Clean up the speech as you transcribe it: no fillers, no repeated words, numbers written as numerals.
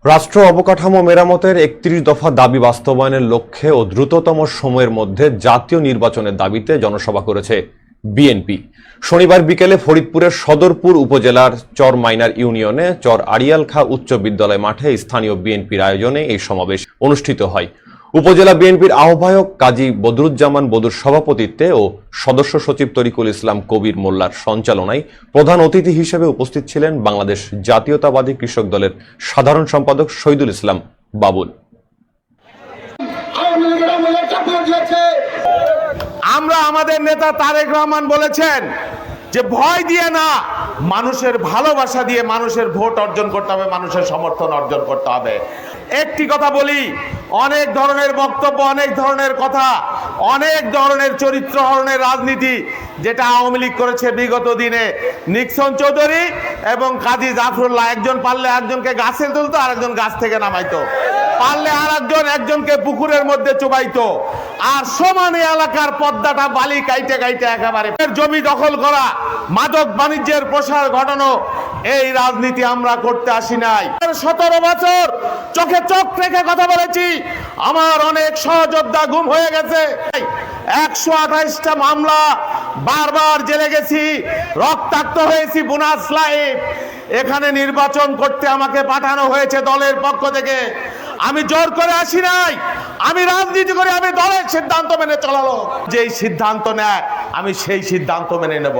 রাষ্ট্র অবকাঠামো মেরামতের ৩১ দফা দাবি বাস্তবায়নের লক্ষ্যে ও দ্রুততম সময়ের মধ্যে জাতীয় নির্বাচনের দাবিতে জনসভা করেছে বিএনপি। শনিবার বিকেলে ফরিদপুরের সদরপুর উপজেলার চর মাইনার ইউনিয়নে চর আড়িয়াল খাঁ উচ্চ বিদ্যালয় মাঠে স্থানীয় বিএনপির আয়োজনে এই সমাবেশ অনুষ্ঠিত হয়। উপজেলা বিএনপির আহ্বায়ক কাজী বদরুজ্জামান বদুর সভাপতিত্বে ও সদস্য সচিব তরিকুল ইসলাম কবির মোল্লার সঞ্চালনায় প্রধান অতিথি হিসেবে উপস্থিত ছিলেন বাংলাদেশ জাতীয়তাবাদী কৃষক দলের সাধারণ সম্পাদক শহীদুল ইসলাম বাবুল। আমরা আমাদের নেতা তারেক রহমান বলেছেন যে ভয় দিয়ে না, মানুষের ভালোবাসা দিয়ে মানুষের ভোট অর্জন করতে হবে, মানুষের সমর্থন অর্জন করতে হবে। একটি কথা বলি, অনেক ধরনের বক্তব্য, অনেক ধরনের কথা, অনেক ধরনের চরিত্র হরণের রাজনীতি যেটা আওয়ামী লীগ করেছে বিগত দিনে। নিক্সন চৌধুরী এবং কাজী জাফরুল্লাহ, একজন পারলে একজনকে গাছে তুলতো, আরেকজন গাছ থেকে নামাইতো, পারলে একজনকে পুকুরের মধ্যে চুবাইতো, আর সমানে এলাকার পদ্মাটা বালি কাইটে কাইটে একেবারে জমি দখল করা, মাদক বাণিজ্যের প্রসার ঘটানো, এই রাজনীতি আমরা করতে আসি নাই। 17 বছর চোখে চোখ রেখে কথা বলেছি। আমার অনেক সহযোদ্ধা গুম হয়ে গেছে, 128টা মামলা, বারবার জেলে গেছি, রক্তাক্ত হয়েছি বোনাস লাইফ। এখানে নির্বাচন করতে আমাকে পাঠানো হয়েছে দলের পক্ষ থেকে। আমি জোর করে আসি নাই, আমি রাজনীতি করে, আমি দলের সিদ্ধান্ত মেনে চলালো। যেই সিদ্ধান্ত নেয় আমি সেই সিদ্ধান্ত মেনে নেব।